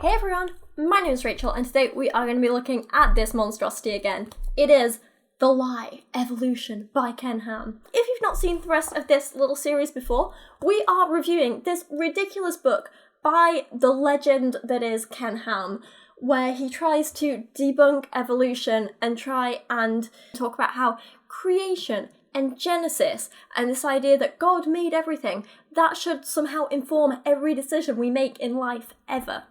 Hey everyone, my name is Rachel and today we are going to be looking at this monstrosity again. It is The Lie, Evolution by Ken Ham. If you've not seen the rest of this little series before, we are reviewing this ridiculous book by the legend that is Ken Ham, where he tries to debunk evolution and try and talk about how creation and Genesis and this idea that God made everything, that should somehow inform every decision we make in life ever.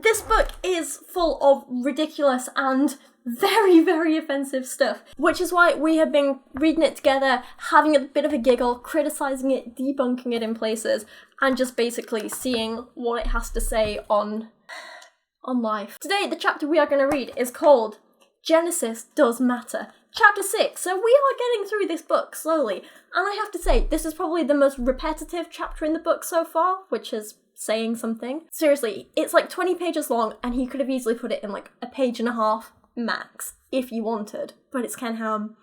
This book is full of ridiculous and very, very offensive stuff, which is why we have been reading it together, having a bit of a giggle, criticising it, debunking it in places, and just basically seeing what it has to say on life. Today, the chapter we are going to read is called Genesis Does Matter. Chapter 6, so we are getting through this book slowly, and I have to say, this is probably the most repetitive chapter in the book so far, which is saying something. Seriously, it's like 20 pages long, and he could have easily put it in like a page and a half max, if you wanted, but it's Ken Ham,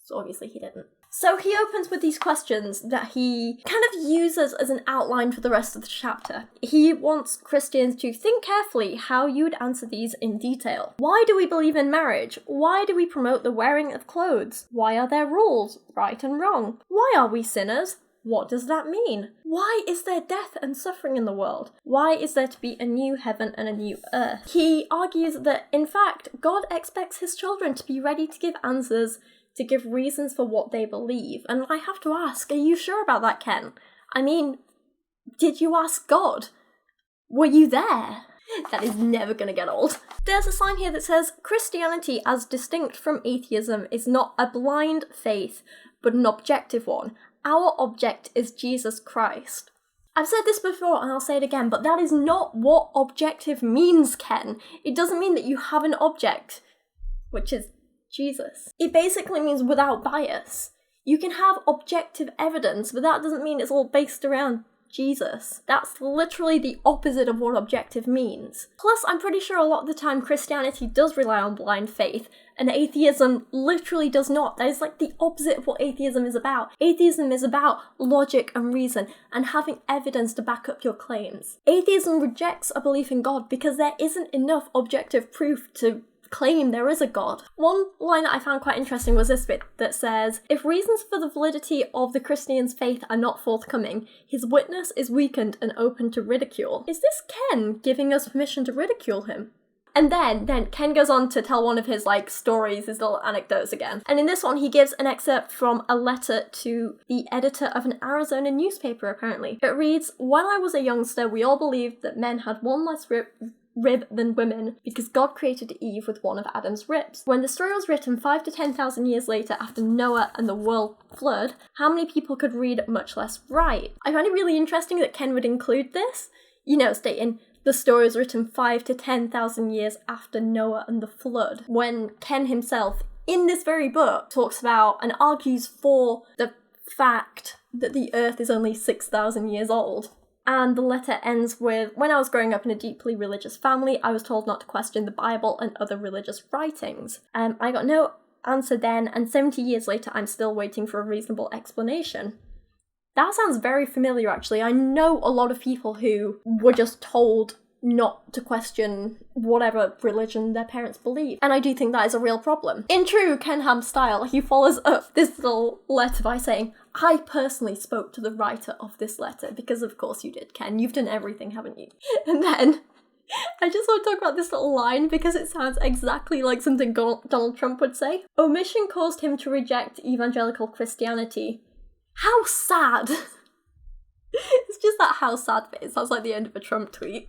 so obviously he didn't. So he opens with these questions that he kind of uses as an outline for the rest of the chapter. He wants Christians to think carefully how you would answer these in detail. Why do we believe in marriage? Why do we promote the wearing of clothes? Why are there rules, right and wrong? Why are we sinners? What does that mean? Why is there death and suffering in the world? Why is there to be a new heaven and a new earth? He argues that, in fact, God expects his children to be ready to give answers, to give reasons for what they believe. And I have to ask, are you sure about that, Ken? I mean, did you ask God? Were you there? That is never going to get old. There's a sign here that says, Christianity as distinct from atheism is not a blind faith, but an objective one. Our object is Jesus Christ. I've said this before and I'll say it again, but that is not what objective means, Ken. It doesn't mean that you have an object, which is Jesus. It basically means without bias. You can have objective evidence, but that doesn't mean it's all based around Jesus. That's literally the opposite of what objective means. Plus, I'm pretty sure a lot of the time Christianity does rely on blind faith, and atheism literally does not. That is like the opposite of what atheism is about. Atheism is about logic and reason, and having evidence to back up your claims. Atheism rejects a belief in God because there isn't enough objective proof to claim there is a God. One line that I found quite interesting was this bit that says, if reasons for the validity of the Christian's faith are not forthcoming, his witness is weakened and open to ridicule. Is this Ken giving us permission to ridicule him? And then Ken goes on to tell one of his stories, his little anecdotes again. And in this one, he gives an excerpt from a letter to the editor of an Arizona newspaper, apparently. It reads, when I was a youngster, we all believed that men had one less rib than women because God created Eve with one of Adam's ribs. When the story was written 5 to 10,000 years later after Noah and the world flood, how many people could read, much less write? I find it really interesting that Ken would include this, stating the story was written 5 to 10,000 years after Noah and the flood, when Ken himself, in this very book, talks about and argues for the fact that the earth is only 6,000 years old. And the letter ends with, when I was growing up in a deeply religious family, I was told not to question the Bible and other religious writings. I got no answer then, and 70 years later, I'm still waiting for a reasonable explanation. That sounds very familiar, actually. I know a lot of people who were just told not to question whatever religion their parents believe. And I do think that is a real problem. In true Ken Ham style, he follows up this little letter by saying, I personally spoke to the writer of this letter, because of course you did, Ken. You've done everything, haven't you? And then, I just want to talk about this little line because it sounds exactly like something Donald Trump would say. Omission caused him to reject evangelical Christianity. How sad! It's just that how sad bit. It sounds like the end of a Trump tweet.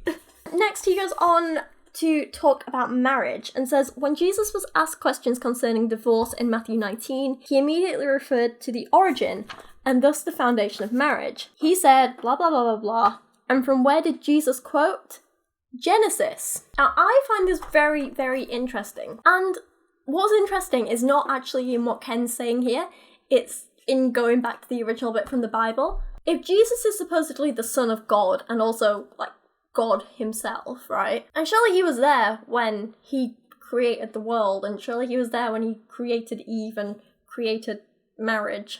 Next, he goes on to talk about marriage and says, when Jesus was asked questions concerning divorce in Matthew 19, he immediately referred to the origin and thus the foundation of marriage. He said, blah, blah, blah, blah, blah. And from where did Jesus quote? Genesis. Now, I find this very, very interesting. And what's interesting is not actually in what Ken's saying here. It's in going back to the original bit from the Bible. If Jesus is supposedly the son of God and also, God himself, right? And surely he was there when he created the world, and surely he was there when he created Eve and created marriage,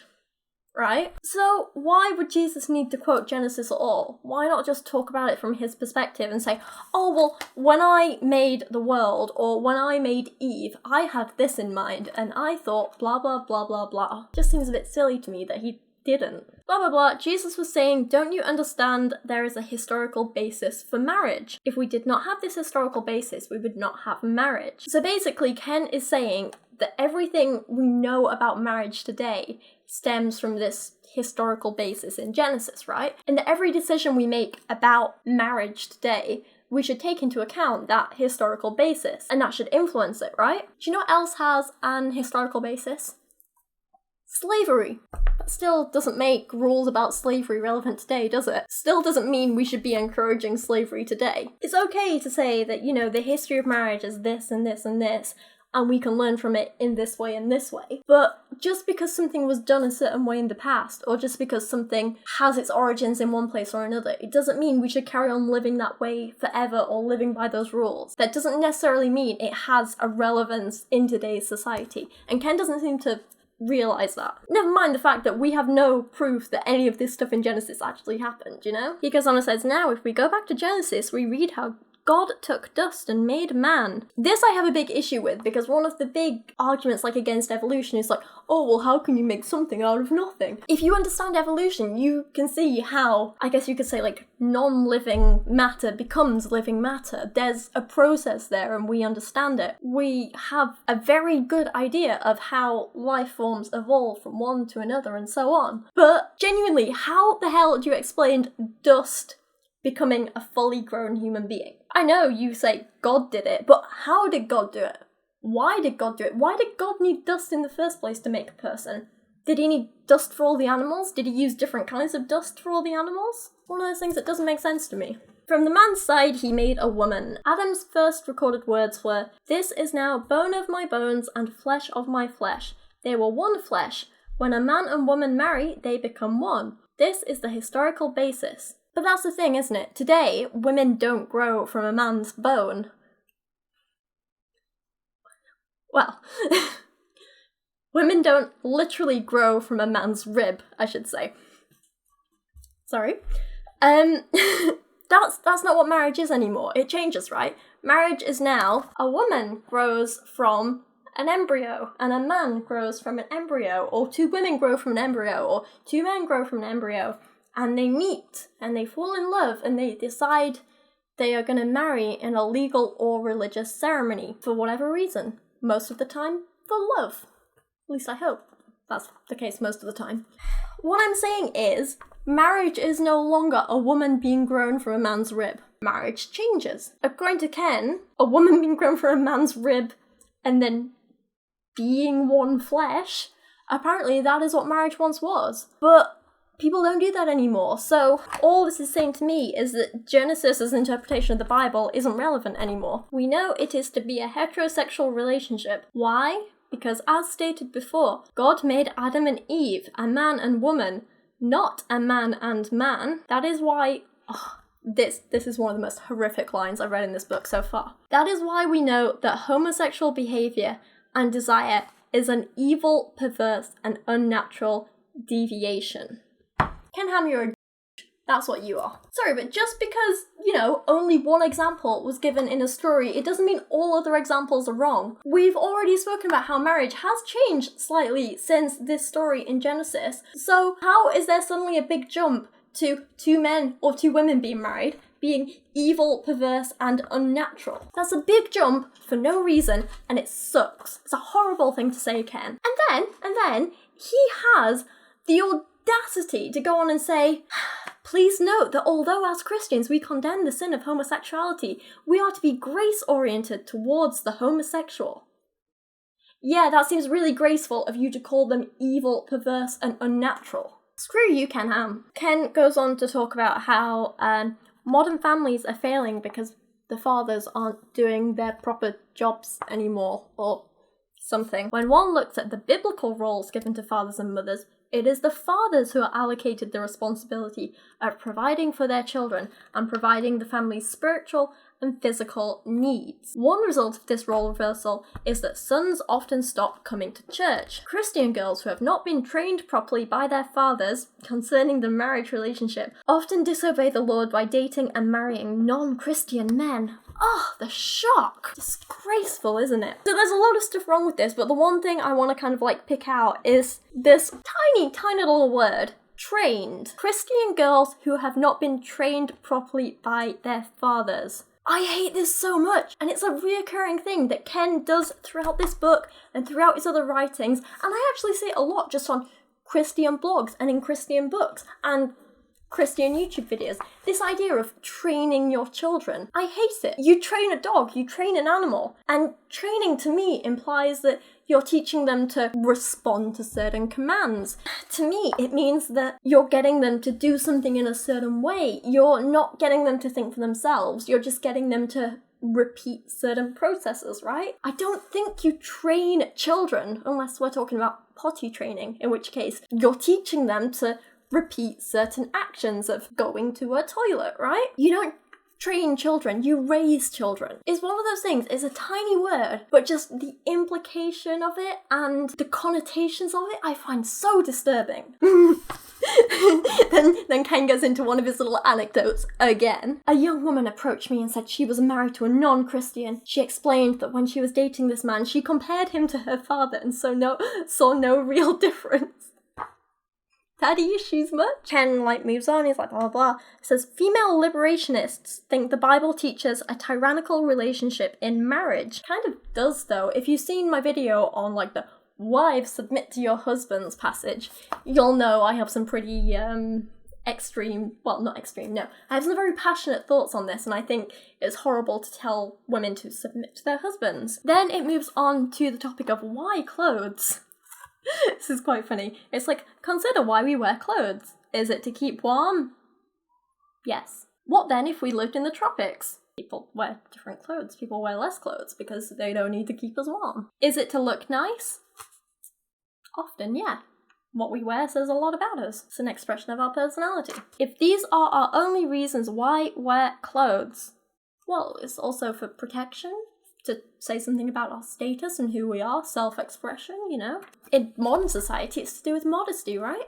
right? So why would Jesus need to quote Genesis at all? Why not just talk about it from his perspective and say, oh, well, when I made the world, or when I made Eve, I had this in mind, and I thought blah, blah, blah, blah, blah. Just seems a bit silly to me that he didn't. Blah, blah, blah. Jesus was saying, don't you understand there is a historical basis for marriage? If we did not have this historical basis, we would not have marriage. So basically, Ken is saying that everything we know about marriage today stems from this historical basis in Genesis, right? And that every decision we make about marriage today, we should take into account that historical basis, and that should influence it, right? Do you know what else has an historical basis? Slavery. That still doesn't make rules about slavery relevant today, does it? Still doesn't mean we should be encouraging slavery today. It's okay to say that, you know, the history of marriage is this and this and this, and we can learn from it in this way and this way. But just because something was done a certain way in the past, or just because something has its origins in one place or another, it doesn't mean we should carry on living that way forever or living by those rules. That doesn't necessarily mean it has a relevance in today's society. And Ken doesn't seem to realise that. Never mind the fact that we have no proof that any of this stuff in Genesis actually happened, you know? He goes on and says, now, if we go back to Genesis, we read how God took dust and made man. This I have a big issue with, because one of the big arguments against evolution is oh, well, how can you make something out of nothing? If you understand evolution, you can see how, I guess you could say, non-living matter becomes living matter. There's a process there and we understand it. We have a very good idea of how life forms evolve from one to another and so on. But genuinely, how the hell do you explain dust becoming a fully grown human being? I know you say God did it, but how did God do it? Why did God do it? Why did God need dust in the first place to make a person? Did he need dust for all the animals? Did he use different kinds of dust for all the animals? One of those things that doesn't make sense to me. From the man's side, he made a woman. Adam's first recorded words were, "This is now bone of my bones and flesh of my flesh. They were one flesh. When a man and woman marry, they become one. This is the historical basis." But that's the thing, isn't it? Today, women don't grow from a man's bone. Well, women don't literally grow from a man's rib, I should say. Sorry. That's not what marriage is anymore. It changes, right? Marriage is now a woman grows from an embryo, and a man grows from an embryo, or two women grow from an embryo, or two men grow from an embryo. And they meet, and they fall in love, and they decide they are going to marry in a legal or religious ceremony, for whatever reason. Most of the time, for love. At least I hope that's the case most of the time. What I'm saying is, marriage is no longer a woman being grown from a man's rib. Marriage changes. According to Ken, a woman being grown from a man's rib, and then being one flesh, apparently that is what marriage once was. But people don't do that anymore, so all this is saying to me is that Genesis' interpretation of the Bible isn't relevant anymore. We know it is to be a heterosexual relationship. Why? Because as stated before, God made Adam and Eve, a man and woman, not a man and man. That is why... This is one of the most horrific lines I've read in this book so far. That is why we know that homosexual behaviour and desire is an evil, perverse, and unnatural deviation. Ken Ham, you're a that's what you are. Sorry, but just because, only one example was given in a story, it doesn't mean all other examples are wrong. We've already spoken about how marriage has changed slightly since this story in Genesis. So how is there suddenly a big jump to two men or two women being married being evil, perverse, and unnatural? That's a big jump for no reason, and it sucks. It's a horrible thing to say, Ken. And then he has the audacity to go on and say, please note that although as Christians we condemn the sin of homosexuality, we are to be grace-oriented towards the homosexual. Yeah, that seems really graceful of you to call them evil, perverse, and unnatural. Screw you, Ken Ham. Ken goes on to talk about how modern families are failing because the fathers aren't doing their proper jobs anymore, or something. When one looks at the biblical roles given to fathers and mothers, it is the fathers who are allocated the responsibility of providing for their children and providing the family's spiritual and physical needs. One result of this role reversal is that sons often stop coming to church. Christian girls who have not been trained properly by their fathers concerning the marriage relationship often disobey the Lord by dating and marrying non-Christian men. Oh, the shock! Disgraceful, isn't it? So there's a lot of stuff wrong with this, but the one thing I want to kind of pick out is this tiny, tiny little word. Trained. Christian girls who have not been trained properly by their fathers. I hate this so much, and it's a reoccurring thing that Ken does throughout this book and throughout his other writings, and I actually see it a lot just on Christian blogs and in Christian books and Christian YouTube videos. This idea of training your children. I hate it. You train a dog, you train an animal, and training to me implies that you're teaching them to respond to certain commands. To me, it means that you're getting them to do something in a certain way. You're not getting them to think for themselves. You're just getting them to repeat certain processes, right? I don't think you train children, unless we're talking about potty training, in which case you're teaching them to repeat certain actions of going to a toilet, right? You don't train children, you raise children. It's one of those things, it's a tiny word, but just the implication of it and the connotations of it I find so disturbing. Then Ken goes into one of his little anecdotes again. A young woman approached me and said she was married to a non-Christian. She explained that when she was dating this man, she compared him to her father and saw no real difference. Daddy issues much? Ken, moves on, he's blah, blah, blah. Says, female liberationists think the Bible teaches a tyrannical relationship in marriage. Kind of does, though. If you've seen my video on, the wives submit to your husbands passage, you'll know I have some pretty, extreme, well, not extreme, no. I have some very passionate thoughts on this, and I think it's horrible to tell women to submit to their husbands. Then it moves on to the topic of why clothes. This is quite funny. It's consider why we wear clothes. Is it to keep warm? Yes. What then if we lived in the tropics? People wear different clothes. People wear less clothes because they don't need to keep us warm. Is it to look nice? Often, yeah. What we wear says a lot about us. It's an expression of our personality. If these are our only reasons why wear clothes, well, it's also for protection, to say something about our status and who we are, self-expression, In modern society, it's to do with modesty, right?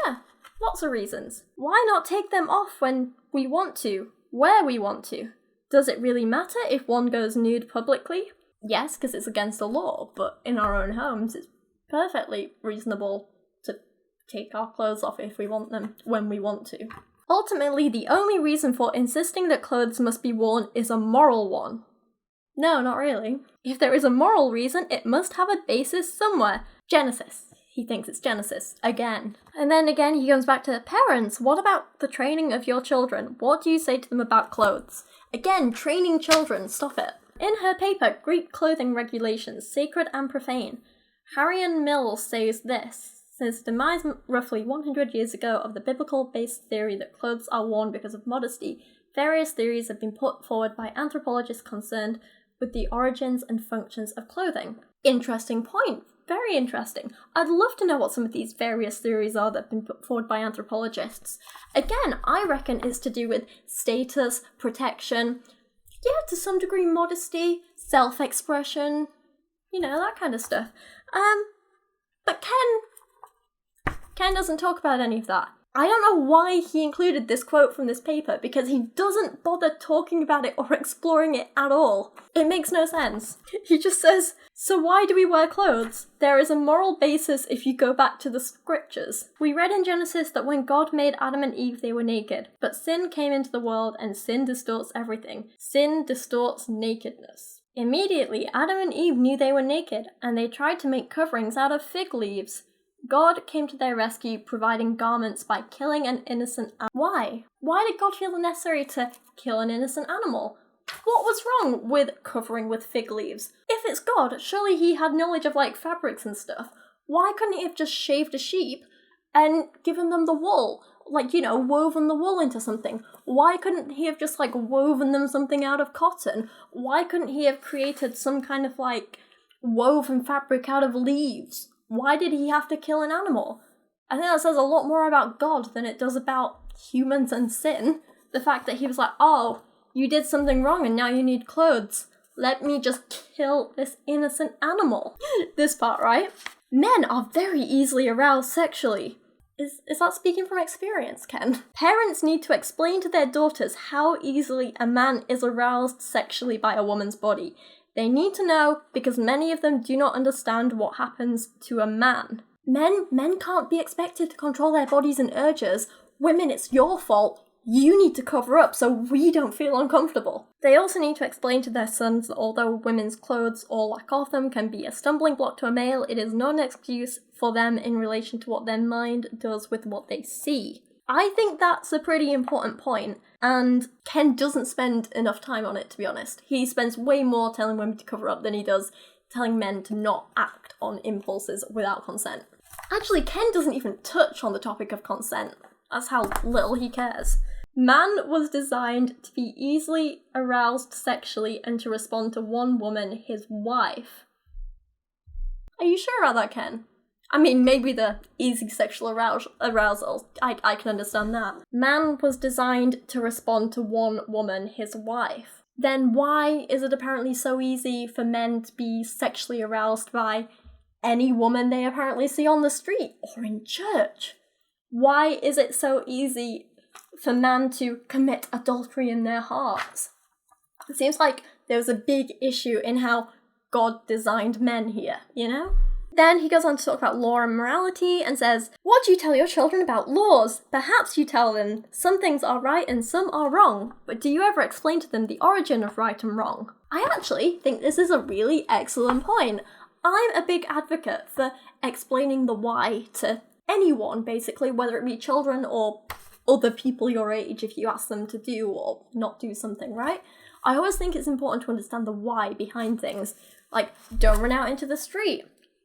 Yeah, lots of reasons. Why not take them off when we want to, where we want to? Does it really matter if one goes nude publicly? Yes, because it's against the law, but in our own homes, it's perfectly reasonable to take our clothes off if we want them, when we want to. Ultimately, the only reason for insisting that clothes must be worn is a moral one. No, not really. If there is a moral reason, it must have a basis somewhere. Genesis. He thinks it's Genesis. Again. And then again, he comes back to parents. What about the training of your children? What do you say to them about clothes? Again, training children. Stop it. In her paper, Greek Clothing Regulations, Sacred and Profane, Harrion Mills says this. Since the demise roughly 100 years ago of the biblical-based theory that clothes are worn because of modesty, various theories have been put forward by anthropologists concerned with the origins and functions of clothing. Interesting point. Very interesting. I'd love to know what some of these various theories are that have been put forward by anthropologists. Again, I reckon it's to do with status, protection, yeah, to some degree modesty, self-expression, that kind of stuff. But Ken doesn't talk about any of that. I don't know why he included this quote from this paper, because he doesn't bother talking about it or exploring it at all. It makes no sense. He just says, so why do we wear clothes? There is a moral basis if you go back to the scriptures. We read in Genesis that when God made Adam and Eve, they were naked. But sin came into the world and sin distorts everything. Sin distorts nakedness. Immediately, Adam and Eve knew they were naked, and they tried to make coverings out of fig leaves. God came to their rescue, providing garments by killing an innocent animal. Why? Why did God feel it necessary to kill an innocent animal? What was wrong with covering with fig leaves? If it's God, surely he had knowledge of fabrics and stuff. Why couldn't he have just shaved a sheep and given them the wool? Woven the wool into something? Why couldn't he have just woven them something out of cotton? Why couldn't he have created some kind of woven fabric out of leaves? Why did he have to kill an animal? I think that says a lot more about God than it does about humans and sin. The fact that he was you did something wrong and now you need clothes. Let me just kill this innocent animal. This part, right? Men are very easily aroused sexually. Is that speaking from experience, Ken? Parents need to explain to their daughters how easily a man is aroused sexually by a woman's body. They need to know because many of them do not understand what happens to a man. Men can't be expected to control their bodies and urges. Women, it's your fault. You need to cover up so we don't feel uncomfortable. They also need to explain to their sons that although women's clothes or lack of them can be a stumbling block to a male, it is not an excuse for them in relation to what their mind does with what they see. I think that's a pretty important point, and Ken doesn't spend enough time on it, to be honest. He spends way more telling women to cover up than he does telling men to not act on impulses without consent. Actually, Ken doesn't even touch on the topic of consent. That's how little he cares. Man was designed to be easily aroused sexually and to respond to one woman, his wife. Are you sure about that, Ken? I mean, maybe the easy sexual arousal, I can understand that. Man was designed to respond to one woman, his wife. Then why is it apparently so easy for men to be sexually aroused by any woman they apparently see on the street or in church? Why is it so easy for man to commit adultery in their hearts? It seems like there was a big issue in how God designed men here, you know? Then he goes on to talk about law and morality and says, what do you tell your children about laws? Perhaps you tell them some things are right and some are wrong, but do you ever explain to them the origin of right and wrong? I actually think this is a really excellent point. I'm a big advocate for explaining the why to anyone, basically, whether it be children or other people your age if you ask them to do or not do something, right? I always think it's important to understand the why behind things. Like, don't run out into the street.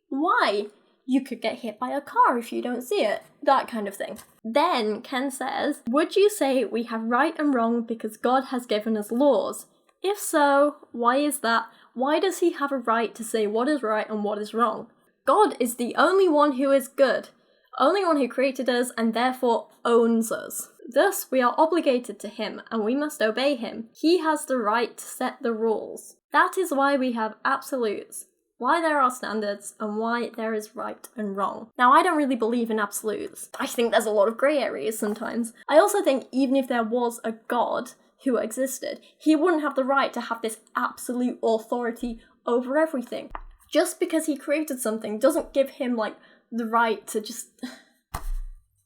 Why? You could get hit by a car if you don't see it. That kind of thing. Then Ken says, would you say we have right and wrong because God has given us laws? If so, why is that? Why does he have a right to say what is right and what is wrong? God is the only one who is good, only one who created us and therefore owns us. Thus, we are obligated to him and we must obey him. He has the right to set the rules. That is why we have absolutes, why there are standards, and why there is right and wrong. Now, I don't really believe in absolutes. I think there's a lot of grey areas sometimes. I also think even if there was a God who existed, he wouldn't have the right to have this absolute authority over everything. Just because he created something doesn't give him, like, the right to just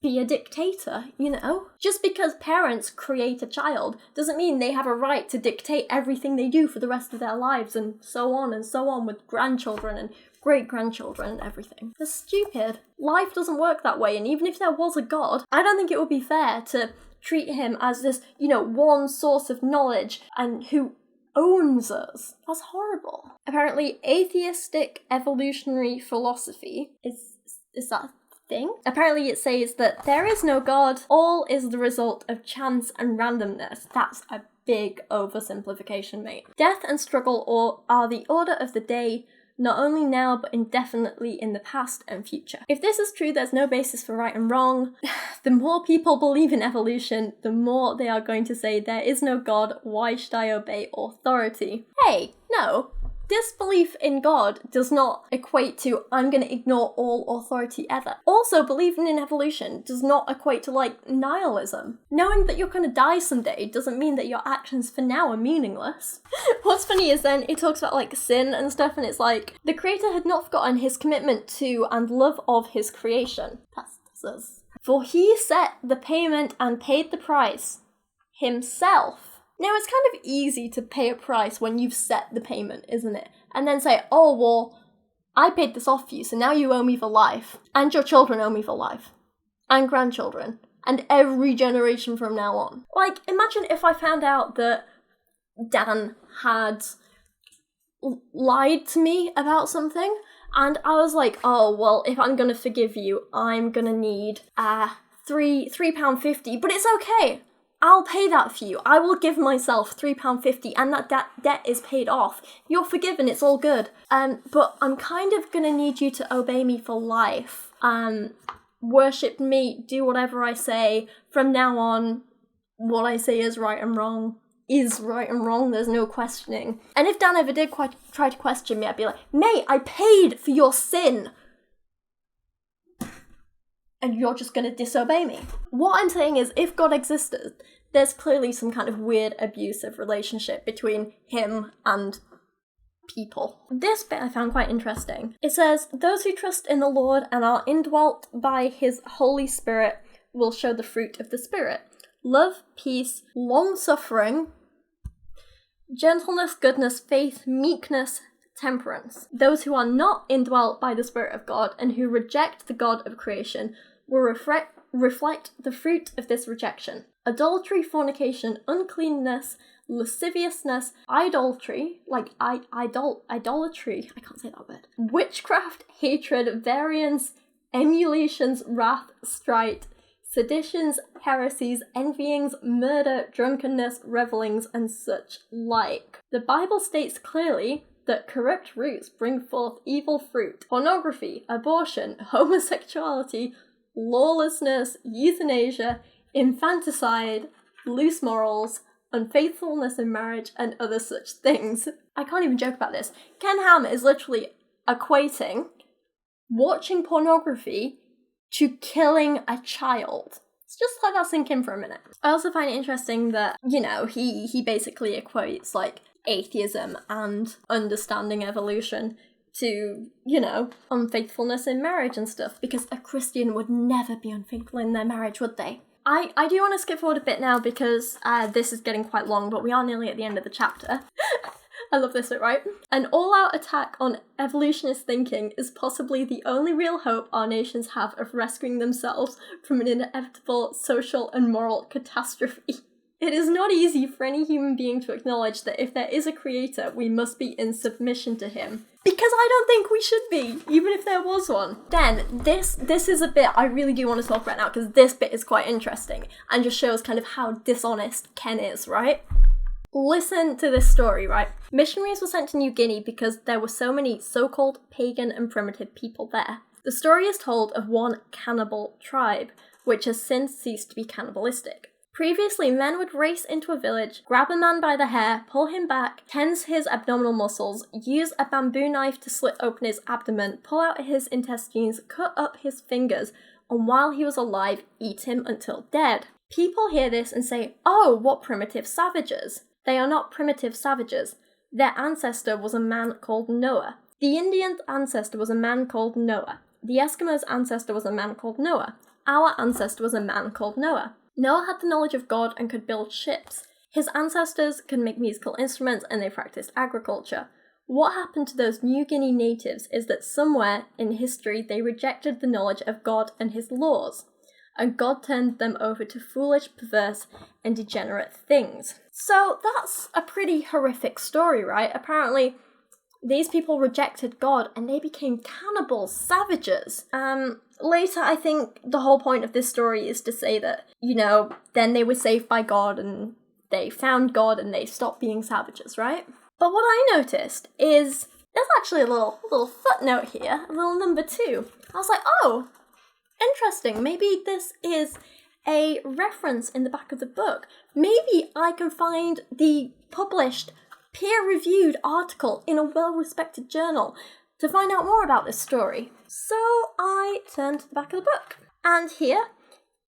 be a dictator, you know? Just because parents create a child doesn't mean they have a right to dictate everything they do for the rest of their lives and so on with grandchildren and great-grandchildren and everything. That's stupid. Life doesn't work that way, and even if there was a God, I don't think it would be fair to treat him as this, you know, one source of knowledge and who owns us. That's horrible. Apparently, atheistic evolutionary philosophy is that thing? Apparently it says that there is no God, all is the result of chance and randomness. That's a big oversimplification, mate. Death and struggle are the order of the day, not only now but indefinitely in the past and future. If this is true, there's no basis for right and wrong. The more people believe in evolution, the more they are going to say there is no God, why should I obey authority? Hey, no. Disbelief in God does not equate to I'm going to ignore all authority ever. Also, believing in evolution does not equate to, like, nihilism. Knowing that you're going to die someday doesn't mean that your actions for now are meaningless. What's funny is then it talks about, like, sin and stuff, and it's like, the creator had not forgotten his commitment to and love of his creation. That's us. For he set the payment and paid the price himself. Now, it's kind of easy to pay a price when you've set the payment, isn't it? And then say, oh, well, I paid this off for you, so now you owe me for life. And your children owe me for life. And grandchildren. And every generation from now on. Like, imagine if I found out that Dan had lied to me about something, and I was like, oh, well, if I'm gonna forgive you, I'm gonna need £3.50, but it's okay. I'll pay that for you. I will give myself £3.50 and that debt is paid off. You're forgiven, it's all good. But I'm kind of gonna need you to obey me for life. Worship me, do whatever I say. From now on, what I say is right and wrong. is right and wrong, there's no questioning. And if Dan ever did try to question me, I'd be like, mate, I paid for your sin! And you're just going to disobey me. What I'm saying is, if God existed, there's clearly some kind of weird abusive relationship between him and people. This bit I found quite interesting. It says, those who trust in the Lord and are indwelt by his Holy Spirit will show the fruit of the Spirit. Love, peace, long-suffering, gentleness, goodness, faith, meekness, temperance. Those who are not indwelt by the Spirit of God and who reject the God of creation will reflect the fruit of this rejection. Adultery, fornication, uncleanness, lasciviousness, idolatry, idolatry, I can't say that word, witchcraft, hatred, variance, emulations, wrath, strife, seditions, heresies, envyings, murder, drunkenness, revellings, and such like. The Bible states clearly that corrupt roots bring forth evil fruit. Pornography, abortion, homosexuality, lawlessness, euthanasia, infanticide, loose morals, unfaithfulness in marriage, and other such things. I can't even joke about this. Ken Ham is literally equating watching pornography to killing a child. Let's just let that sink in for a minute. I also find it interesting that, he basically equates, atheism and understanding evolution to, unfaithfulness in marriage and stuff, because a Christian would never be unfaithful in their marriage, would they? I do want to skip forward a bit now because this is getting quite long, but we are nearly at the end of the chapter. I love this bit, right? An all-out attack on evolutionist thinking is possibly the only real hope our nations have of rescuing themselves from an inevitable social and moral catastrophe. It is not easy for any human being to acknowledge that if there is a creator, we must be in submission to him. Because I don't think we should be, even if there was one. Then, this is a bit I really do want to talk about now, because this bit is quite interesting, and just shows kind of how dishonest Ken is, right? Listen to this story, right? Missionaries were sent to New Guinea because there were so many so-called pagan and primitive people there. The story is told of one cannibal tribe, which has since ceased to be cannibalistic. Previously, men would race into a village, grab a man by the hair, pull him back, tense his abdominal muscles, use a bamboo knife to slit open his abdomen, pull out his intestines, cut up his fingers, and while he was alive, eat him until dead. People hear this and say, oh, what primitive savages. They are not primitive savages. Their ancestor was a man called Noah. The Indian ancestor was a man called Noah. The Eskimo's ancestor was a man called Noah. Our ancestor was a man called Noah. Noah had the knowledge of God and could build ships. His ancestors could make musical instruments and they practiced agriculture. What happened to those New Guinea natives is that somewhere in history they rejected the knowledge of God and his laws, and God turned them over to foolish, perverse, and degenerate things. So that's a pretty horrific story, right? Apparently, these people rejected God and they became cannibals, savages. Later, I think the whole point of this story is to say that, then they were saved by God and they found God and they stopped being savages, right? But what I noticed is there's actually a little footnote here, a little number 2. I was like, oh, interesting. Maybe this is a reference in the back of the book. Maybe I can find the published, peer-reviewed article in a well-respected journal to find out more about this story. So I turned to the back of the book. And here,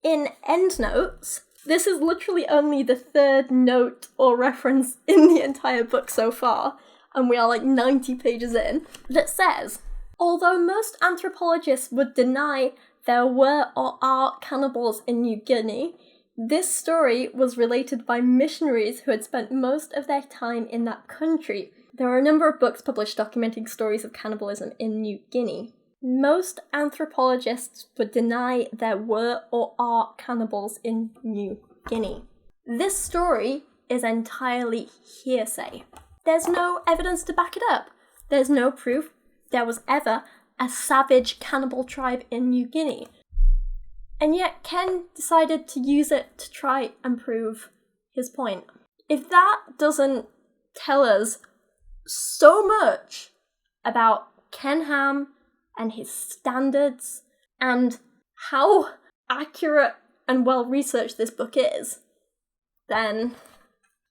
in endnotes, this is literally only the 3rd note or reference in the entire book so far, and we are 90 pages in, that says, although most anthropologists would deny there were or are cannibals in New Guinea, this story was related by missionaries who had spent most of their time in that country. There are a number of books published documenting stories of cannibalism in New Guinea. Most anthropologists would deny there were or are cannibals in New Guinea. This story is entirely hearsay. There's no evidence to back it up. There's no proof there was ever a savage cannibal tribe in New Guinea. And yet Ken decided to use it to try and prove his point. If that doesn't tell us so much about Ken Ham and his standards and how accurate and well researched this book is, then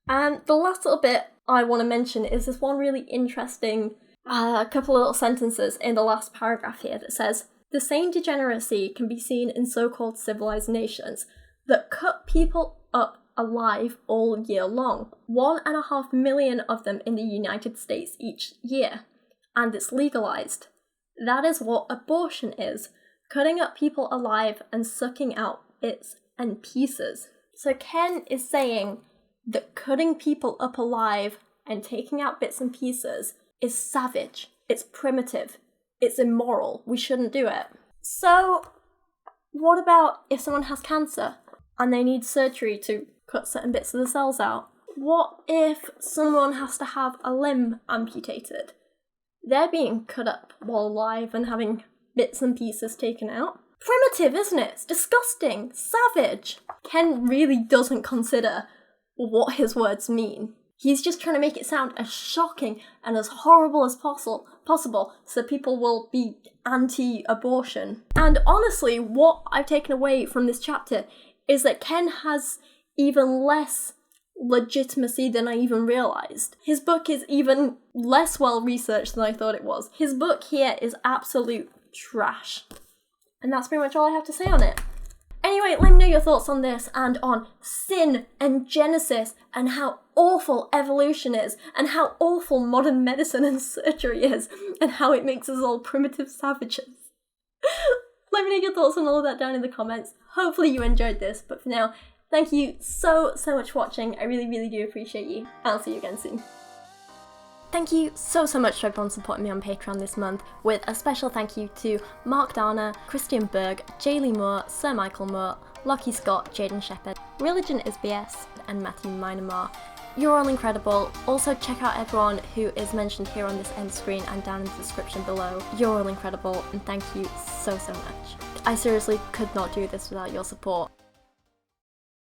And the last little bit I want to mention is this one really interesting couple of little sentences in the last paragraph here that says, "The same degeneracy can be seen in so-called civilized nations that cut people up alive all year long. 1.5 million of them in the United States each year. And it's legalized. That is what abortion is. Cutting up people alive and sucking out bits and pieces." So Ken is saying that cutting people up alive and taking out bits and pieces is savage. It's primitive. It's immoral. We shouldn't do it. So what about if someone has cancer and they need surgery to cut certain bits of the cells out? What if someone has to have a limb amputated? They're being cut up while alive and having bits and pieces taken out. Primitive, isn't it? It's disgusting. Savage. Ken really doesn't consider what his words mean. He's just trying to make it sound as shocking and as horrible as possible so people will be anti-abortion. And honestly, what I've taken away from this chapter is that Ken has even less legitimacy than I even realised. His book is even less well researched than I thought it was. His book here is absolute trash. And that's pretty much all I have to say on it. Anyway, let me know your thoughts on this and on sin and Genesis and how awful evolution is and how awful modern medicine and surgery is and how it makes us all primitive savages. Let me know your thoughts on all of that down in the comments. Hopefully you enjoyed this, but for now, thank you so much for watching. I really do appreciate you. I'll see you again soon. Thank you so much to everyone supporting me on Patreon this month, with a special thank you to Mark Dauner, Christian Berg, Jaylee Moore, Sir Michael Moore, Lachie Scott, Jadeon Sheppard, Religion is BS, and Matthew Meinema. You're all incredible. Also check out everyone who is mentioned here on this end screen and down in the description below. You're all incredible, and thank you so much. I seriously could not do this without your support.